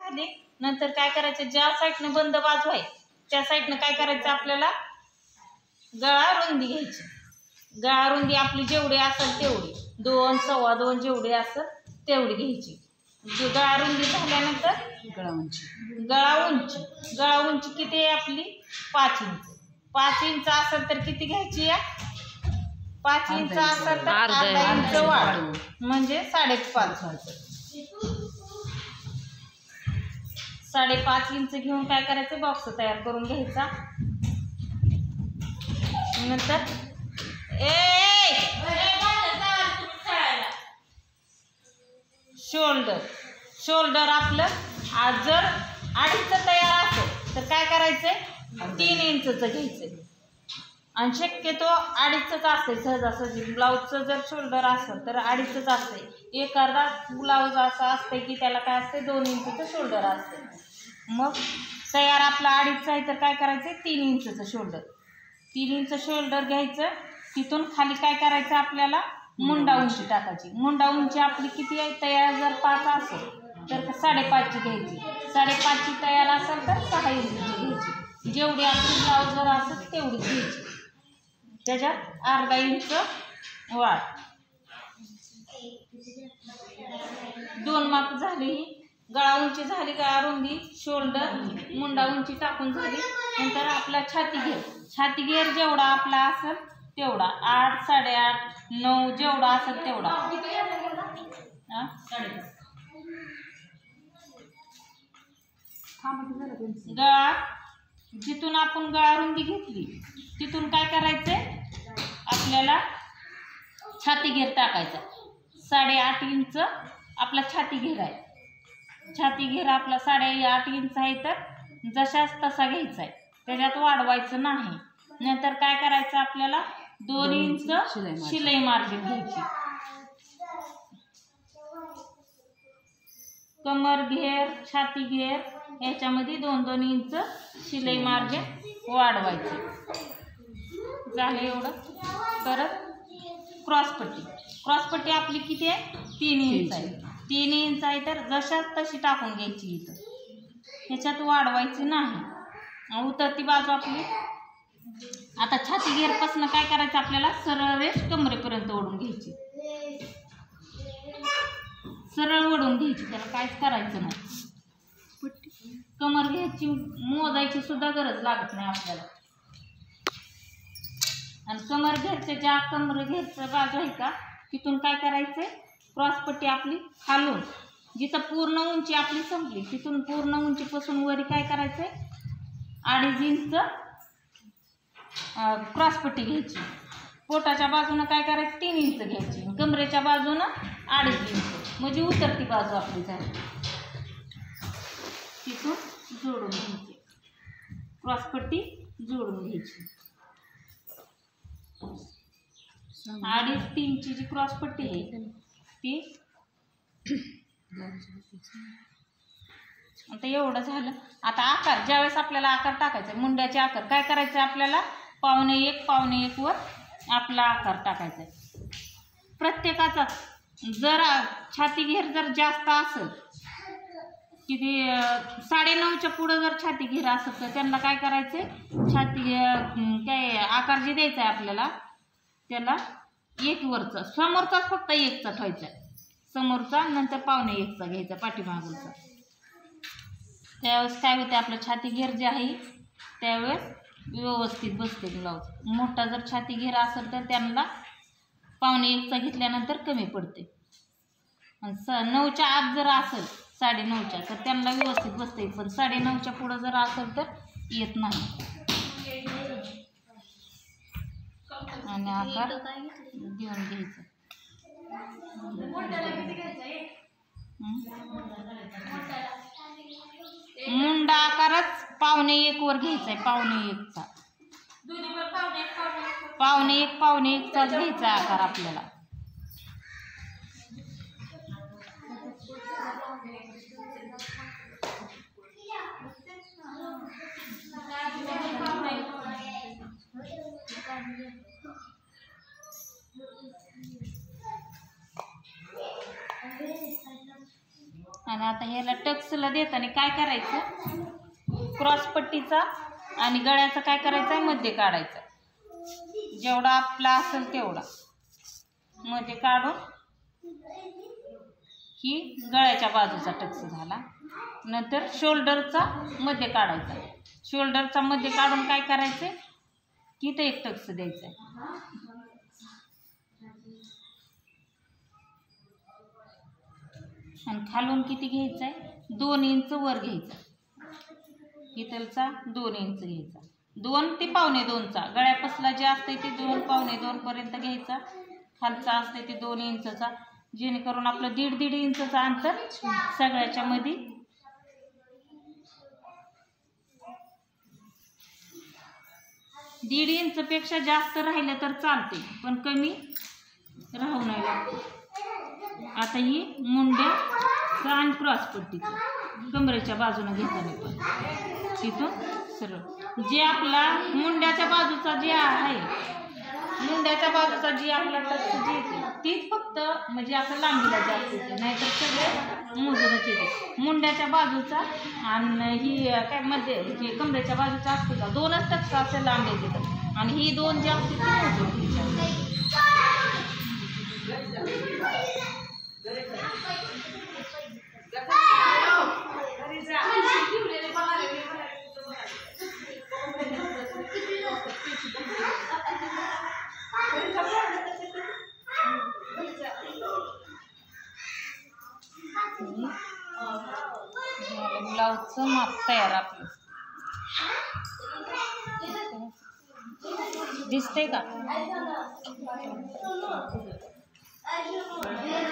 खाली. नंतर काय करायचं, ज्या साईडनं बंद बाजू आहे त्या साईडनं काय करायचं, आपल्याला गळा रुंदी घ्यायची. गळा रुंदी आपली जेवढी असेल तेवढी, 2 सव्वा 2 जेवढी असेल तेवढी घ्यायची. गळा रुंदी झाल्यानंतर गळा उंची किती आहे आपली, 5 इंच. 5 इंच असेल तर किती घ्यायची या, 5 इंच असेल तर अर्धा इंच वाढ म्हणजे 5.5. 5.5 इंच घेऊन काय करायचं, बॉक्स तयार करून घ्यायचा. नंतर शोल्डर आपलं आज जर 2.5 तयार असेल तर काय करायचंय, 3 इंचचं घ्यायचंय. आणि शक्यतो 2.5च असते सहजासहजी. ब्लाऊजचं जर शोल्डर असेल तर 2.5च असते. एखादा ब्लाऊज असा असते की त्याला काय असते, 2 इंचचं शोल्डर असते. मग तयार आपला 2.5 आहे तर काय करायचं, 3 इंचचं शोल्डर. 3 इंच शोल्डर घ्यायचं. तिथून खाली काय करायचं, आपल्याला मुंडा उंची टाकायची. मुंडा उंची आपली किती आहे, तयार जर 5 असेल तर 5.5ची घ्यायची. 5.5ची तयार असेल तर 6 इंचची घ्यायची. जेवढी आपली ब्लाऊज जर असेल तेवढीच घ्यायची. त्याच्यात अर्धा इंच वाढ. 2 माप झाली. गळा उंची झाली, गळा रुंदी, शोल्डर, मुंडा उंची टाकून झाली. नंतर आपला छाती घेर जेवढा आपला असेल तेवढा, 8, 8.5, 9 जेवढा असेल तेवढा. गळा जिथून आपण गळा रुंदी घेतली तिथून काय करायचंय, आपल्याला छाती घेर टाकायचा. 8.5 इंच आपला छाती घेर आहे. छाती घेर आपला 8.5 इंच आहे तर जशाच तसा घ्यायचा आहे, त्याच्यात वाढवायचं नाही. नंतर काय करायचं, आपल्याला 2 इंच शिलाई मार्जिन घ्यायची. कमर घेर, छाती घेर याच्यामध्ये 2-2 इंच शिलाई मार्जिन वाढवायचं. झालं एवढं. परत क्रॉसपट्टी आपली किती आहे, 3 इंच आहे. 3 इंच आहे तर जशाच तशी टाकून घ्यायची. इथं ह्याच्यात वाढवायची नाही. उतरती बाजू आपली. आता छाती घेरपासून काय करायचं, आपल्याला सरळ रेष कमरेपर्यंत ओढून घ्यायची. सरळ ओढून घ्यायची, त्याला काहीच करायचं नाही. कमर घ्यायची, मोजायची सुद्धा गरज लागत नाही आपल्याला. आणि कमर घेरचं बाजू आहे का तिथून काय करायचंय, क्रॉसपट्टी आपली खालून जिथं पूर्ण उंची आपली संपली तिथून पूर्ण उंचीपासून वरी काय करायचंय, 2.5 इंच क्रॉसपट्टी घ्यायची. पोटाच्या बाजूनं काय करायचं, 3 इंच घ्यायची. कमरेच्या बाजूनं 2.5 इंच म्हणजे उतरती बाजू आपली झाली. तिथून जोडून घ्यायची, क्रॉसपट्टी जोडून घ्यायची. 2.5-3ची जी क्रॉसपट्टी आहे ती. आता एवढं झालं. आता आकार, ज्यावेळेस आपल्याला आकार टाकायचा, मुंड्याचे आकार काय करायचं, आपल्याला 1.25 वर आपला आकार टाकायचा आहे. प्रत्येकाचा जर छाती घेर जर जास्त असेल किती 9.5च्या पुढं जर छाती घेर असेल तर त्यांना काय करायचंय, छाती काय आकार जे द्यायचा आहे आपल्याला त्याला 1 वरचा, समोरचाच फक्त 1चा ठेवायचा आहे. समोरचा नंतर 1.25चा घ्यायचा पाठीमागूनचा. त्यावेळेस काय होते, आपलं छाती घेर जे आहे त्यावेळेस व्यवस्थित बसते ब्लाऊज. मोठा जर छाती घेर असेल तर त्यांना 1.25चा घेतल्यानंतर कमी पडते. आणि 9च्या आत जर असेल 9.5च्या तर त्यांना व्यवस्थित बसते. पण 9.5च्या पुढं जर असेल तर येत नाही. आणि आकार देऊन घ्यायचा. मुंडा आकारच 1.25 वर घ्यायचा आहे. 1.25चा 1.25चा घ्यायचा आकार आपल्याला. आणि आता ह्याला टक्सला देताना काय करायचं, क्रॉस पट्टीचा आणि गळ्याचा काय करायचा, मध्य काढायचा. जेवढा आपला असेल तेवढा मध्ये काढून ही गळ्याच्या बाजूचा टक्स झाला. नंतर शोल्डरचा मध्ये काढायचा. शोल्डरचा मध्ये काढून काय करायचं, तिथं एक टक्स द्यायचा आहे. आणि खालून किती घ्यायचं आहे, 2 इंच वर घ्यायचा. इथलचा 2 इंच घ्यायचा. 2 ते 2.25चा गळ्यापासला जे असते ते 2 2.25 पर्यंत घ्यायचा. खालचा असते ते 2 इंचचा, जेणेकरून आपलं 1.5 इंचचा अंतर सगळ्याच्या मध्ये. 1.5 इंचपेक्षा जास्त राहिलं तर चालते, पण कमी राहू नाही लागते. आता ही मुंड्याचा आणि क्रॉस पट्टीचा कमरेच्या बाजूने घेताना पण तिथून सरळ जे आपला मुंड्याच्या बाजूचा जे आहे, मुंड्याच्या बाजूचा जी आपला टक्स जी येते तीच फक्त म्हणजे असं लांबीला जास्त येते, नाहीतर सगळे मोजूनच येते. मुंड्याच्या बाजूचा आणि ही काय मध्ये जे कमरेच्या बाजूचा असते का, 2च टक्स असे लांब येते. आणि ही 2 जे असते ती मोजून. ब्लाउजचं माप तयार आपलं दिसते का.